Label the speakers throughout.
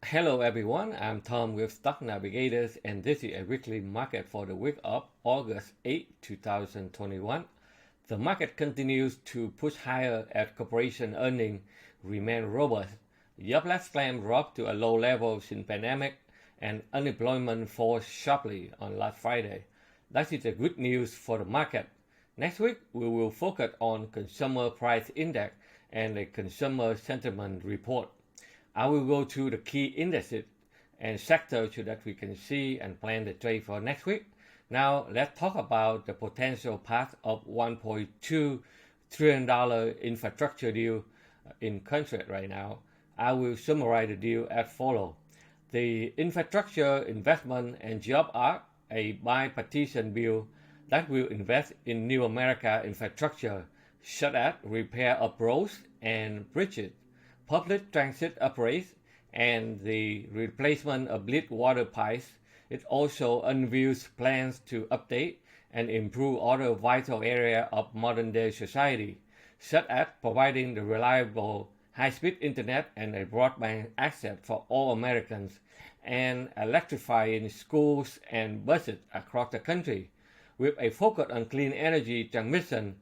Speaker 1: Hello everyone, I'm Tom with Stock Navigators and this is a weekly market for the week of August 8, 2021. The market continues to push higher as corporation earnings remain robust. Jobless claims dropped to a low level since pandemic and unemployment falls sharply on last Friday. That is the good news for the market. Next week, we will focus on consumer price index and the consumer sentiment report. I will go through the key indices and sectors so that we can see and plan the trade for next week. Now, let's talk about the potential path of $1.2 trillion infrastructure deal in country right now. I will summarize the deal as follows. The Infrastructure Investment and Job Act, a bipartisan bill that will invest in new America infrastructure, such as repair of roads and bridges, public transit upgrades, and the replacement of lead water pipes. It also unveils plans to update and improve other vital areas of modern-day society, such as providing the reliable high-speed internet and a broadband access for all Americans, and electrifying schools and buses across the country. With a focus on clean energy transmission,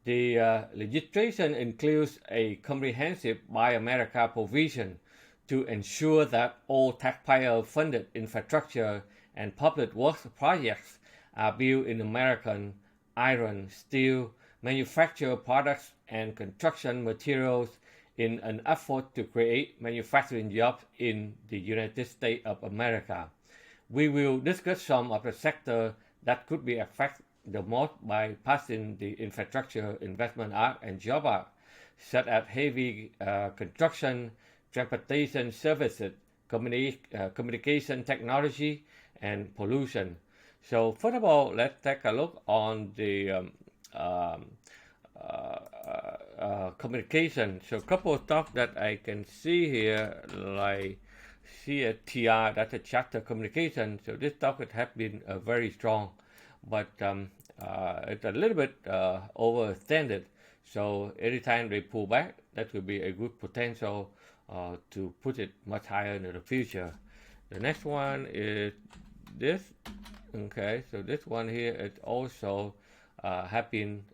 Speaker 1: the legislation includes a comprehensive Buy America provision to ensure that all taxpayer-funded infrastructure and public works projects are built in American iron, steel, manufactured products, and construction materials in an effort to create manufacturing jobs in the United States of America. We will discuss some of the sectors that could be affected the most by passing the Infrastructure Investment Act and Job Act, such as heavy construction, transportation services, communication technology, and pollution. So first of all, let's take a look on the communication. So a couple of stuff that I can see here, like CSTR, that's a charter communication. So this stock has been very strong, but it's a little bit overextended. So anytime they pull back, that will be a good potential to put it much higher in the future. The next one is this. Okay, so this one here is also have been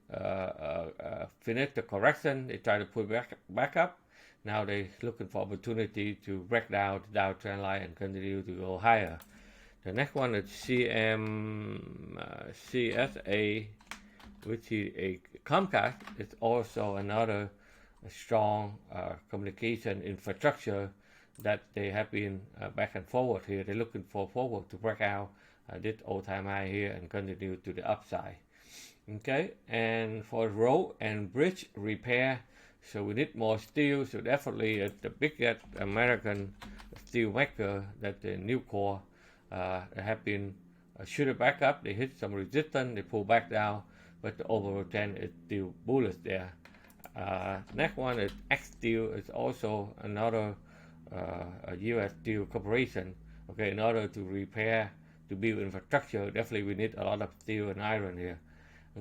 Speaker 1: finished the correction. They try to put back up. Now they're looking for opportunity to break down the Dow trend line and continue to go higher. The next one is CSA, which is a Comcast. It's also another strong communication infrastructure that they have been back and forward here. They're looking forward to break out this all-time high here and continue to the upside. Okay, and for road and bridge repair, so we need more steel. So definitely the biggest American steel maker, that the Nucor, have been shooted back up. They hit some resistance, they pull back down, but the overall trend is still bullish there. Next one is X Steel. It's also another U.S. steel corporation. Okay, in order to repair, to build infrastructure, definitely we need a lot of steel and iron here.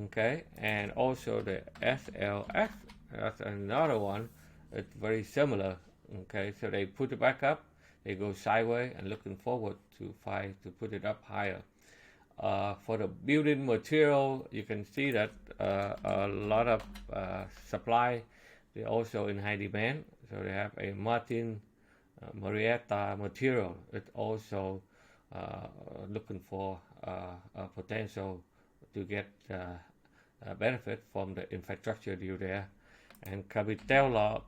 Speaker 1: Okay, and also the SLX, that's another one. It's very similar. Okay, so they put it back up, they go sideways, and looking forward to put it up higher. For the building material, you can see that a lot of supply. They're also in high demand. So they have a Martin Marietta material. It's also looking for a potential to get benefit from the infrastructure deal there. And Capitella,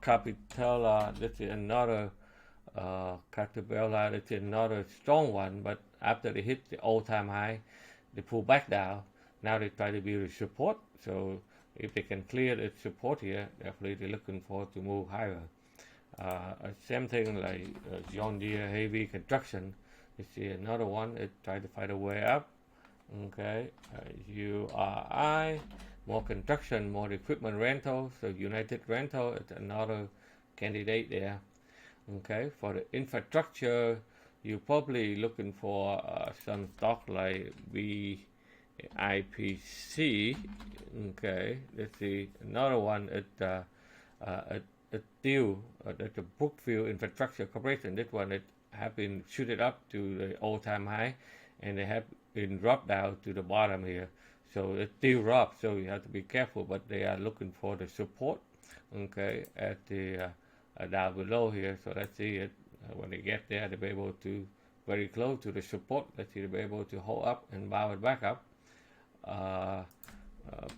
Speaker 1: this is another Capitella, this is another strong one, but after they hit the all-time high, they pull back down. Now they try to build a support. So if they can clear the support here, definitely they're looking for to move higher. Same thing like John Deere heavy construction. You see another one. It tried to find a way up. Okay, URI, more construction, more equipment rental. So United Rental is another candidate there. Okay, for the infrastructure, you're probably looking for some stock like VIPC. Okay, let's see another one. It still that the Brookfield Infrastructure Corporation, this one it have been shooted up to the all-time high, and they have been dropped down to the bottom here. So it's still rough, so you have to be careful. But they are looking for the support, okay, at the down below here. So let's see it when they get there, they'll be able to very close to the support. Let's see they'll be able to hold up and bounce it back up.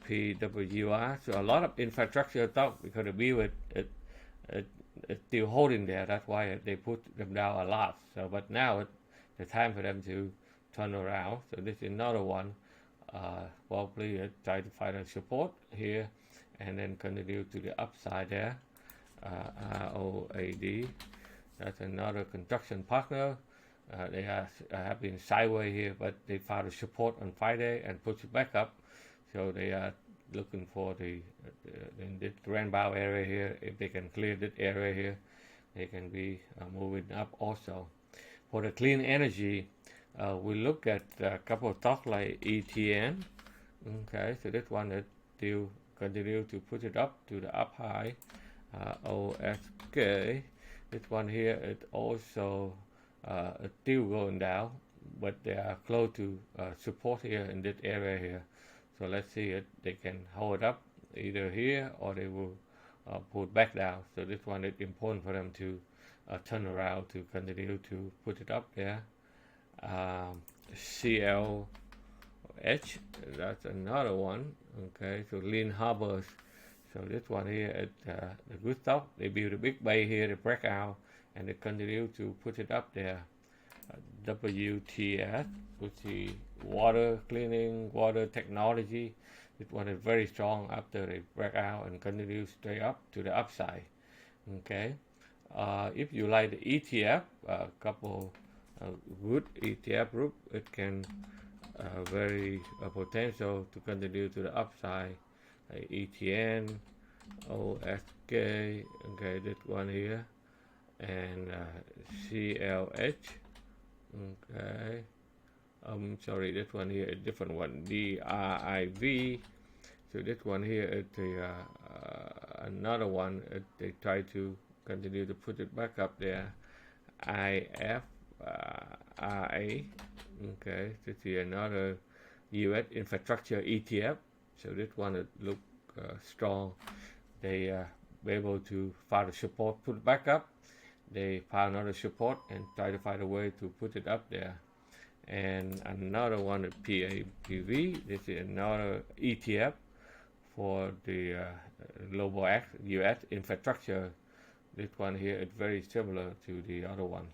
Speaker 1: PWR. So a lot of infrastructure talk because the view it's still holding there. That's why they put them down a lot. So but now it's the time for them to turn around. So this is another one. Probably try to find a support here and then continue to the upside there. ROAD. That's another construction partner. They have been sideways here, but they found a support on Friday and pushed it back up. So they are looking for in the rainbow area here. If they can clear that area here, they can be moving up also. For the clean energy, we look at a couple of stocks like ETN. Okay, so this one is still continue to put it up to the up high. OSK, this one here is also still going down, but they are close to support here in this area here. So let's see if they can hold it up either here or they will pull it back down. So this one is important for them to turn around to continue to put it up there. CLH, that's another one. Okay, so Lean Harbors. So this one here is the good stuff. They build a big bay here, they break out, and they continue to put it up there. WTS, which is water cleaning, water technology. This one is very strong after they break out and continue straight up to the upside. Okay, if you like the ETF, a couple good ETF group, it can very potential to continue to the upside. ETN, OSK, okay, this one here, and CLH. Okay, sorry, this one here is a different one, DRIV. So this one here is another one. They try to continue to put it back up there. IFRA. Okay, this is another US infrastructure ETF. So this one it look strong. They be able to find the support, put it back up. They found another support and try to find a way to put it up there. And another one is PAPV. This is another ETF for the global US infrastructure. This one here is very similar to the other one.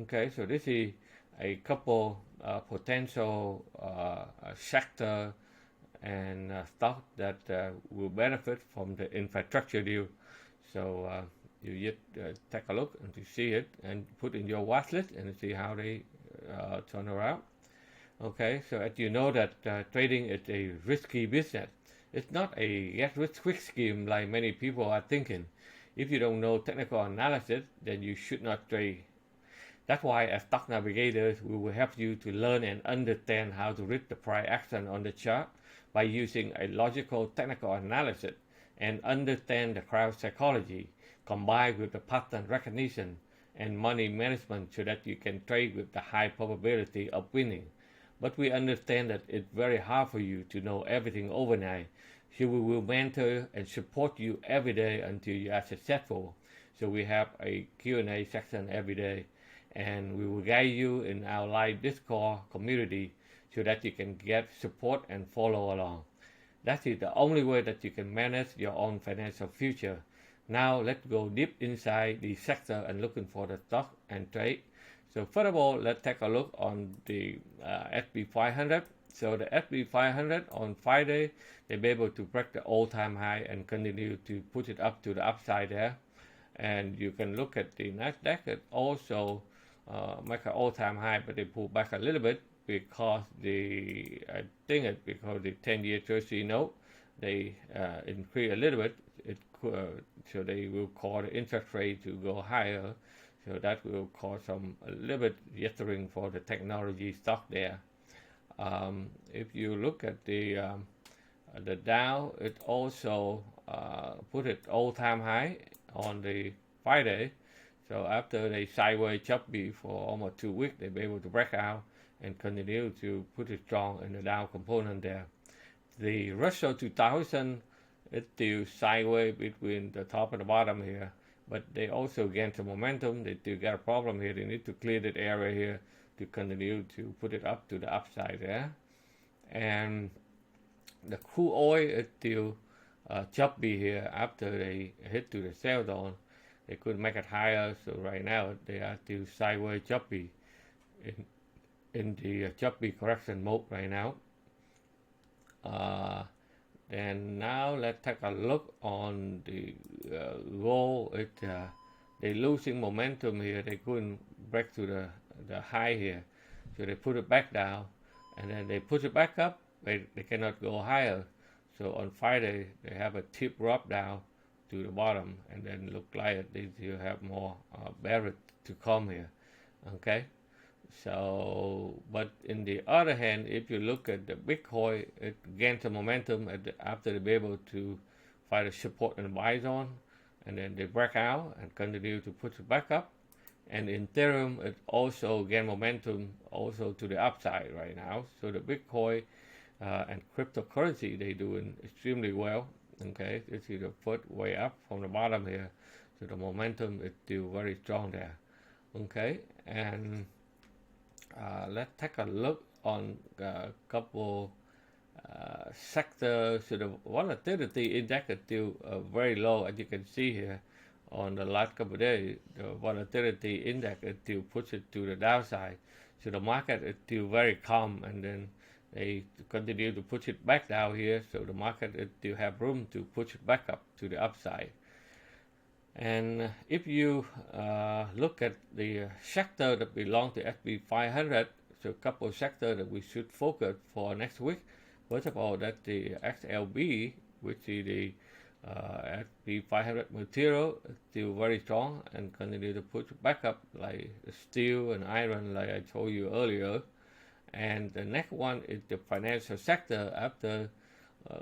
Speaker 1: Okay, so this is a couple potential sector and stock that will benefit from the infrastructure deal. So you just take a look and to see it and put in your watch list and see how they turn around. Okay, so as you know that trading is a risky business. It's not a get-rich-quick scheme like many people are thinking. If you don't know technical analysis, then you should not trade. That's why as stock navigators, we will help you to learn and understand how to read the price action on the chart by using a logical technical analysis and understand the crowd psychology combined with the pattern recognition and money management so that you can trade with the high probability of winning. But we understand that it's very hard for you to know everything overnight, so we will mentor and support you every day until you are successful. So we have a Q&A section every day, and we will guide you in our live Discord community so that you can get support and follow along. That is the only way that you can manage your own financial future. Now let's go deep inside the sector and looking for the stock and trade. So first of all, let's take a look on the S&P 500. So the S&P 500 on Friday, they be able to break the all-time high and continue to put it up to the upside there. And you can look at the Nasdaq. It also make an all-time high, but they pull back a little bit because I think it's because the 10-year Treasury note, they increase a little bit. So they will cause the interest rate to go higher. So that will cause a little bit jittering for the technology stock there. If you look at the Dow, it also put it all-time high on the Friday. So after they sideways choppy for almost 2 weeks, they'll be able to break out and continue to put it strong in the down component there. The Russell 2000 is still sideways between the top and the bottom here, but they also gain some momentum. They still got a problem here. They need to clear that area here to continue to put it up to the upside there. And the crude oil is still choppy here after they hit to the sell zone. They could make it higher, so right now they are still sideways choppy in the choppy correction mode right now. Then now let's take a look on the gold. They're losing momentum here. They couldn't break to the high here, so they put it back down, and then they push it back up. They cannot go higher. So on Friday they have a tip drop down to the bottom, and then look like they still have more bearish to come here. Okay. So, but in the other hand, if you look at the Bitcoin, it gained some momentum after they be able to find a support and buy zone, and then they break out and continue to push it back up. And in Ethereum, it also gained momentum also to the upside right now. So the Bitcoin and cryptocurrency, they doing extremely well. Okay, this is the first way up from the bottom here. So the momentum is still very strong there. Okay, and let's take a look on a couple sectors. So the volatility index is still very low, as you can see here. On the last couple of days, the volatility index is still pushes to the downside. So the market is still very calm, and then they continue to push it back down here. So the market is still have room to push it back up to the upside. And if you look at the sector that belong to SP 500, so a couple of sectors that we should focus for next week. First of all, that's the XLB, which is the SP 500 material, is still very strong and continue to push back up like steel and iron, like I told you earlier. And the next one is the financial sector after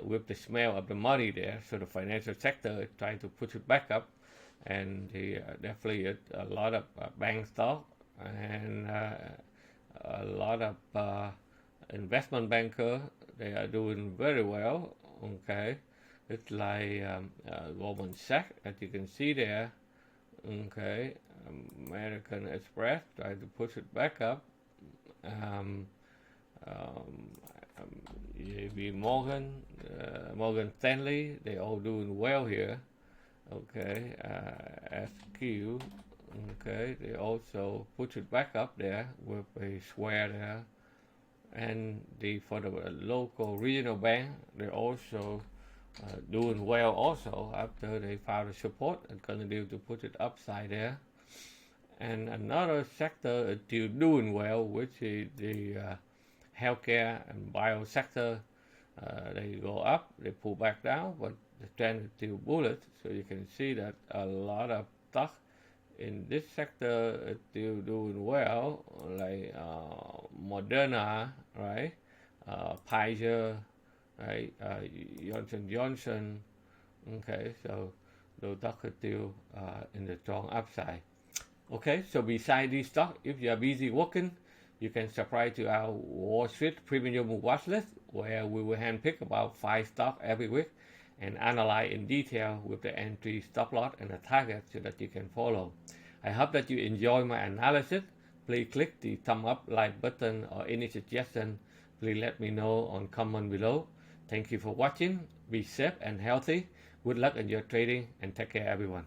Speaker 1: with the smell of the money there. So the financial sector is trying to push it back up. And definitely a lot of bank stock and a lot of investment banker. They are doing very well. Okay, it's like Goldman Sachs, as you can see there. Okay, American Express try to push it back up. JP Morgan, Morgan Stanley, they all doing well here. Okay, SQ, okay, they also put it back up there with a square there. And for the local regional bank, they're also doing well also after they found a support and continue to put it upside there. And another sector is still doing well, which is the healthcare and bio sector. They go up, they pull back down, but the trend is still bullish. So you can see that a lot of stock in this sector is still doing well, like Moderna, right? Pfizer, right? Johnson Johnson. Okay, so those stocks are still in the strong upside. Okay, so beside these stocks, if you are busy working, you can subscribe to our Watchlist Premium Watchlist, where we will handpick about 5 stocks every week and analyze in detail with the entry, stop loss, and the target so that you can follow. I hope that you enjoy my analysis. Please click the thumb up, like button, or any suggestion. Please let me know on comment below. Thank you for watching. Be safe and healthy. Good luck in your trading, and take care, everyone.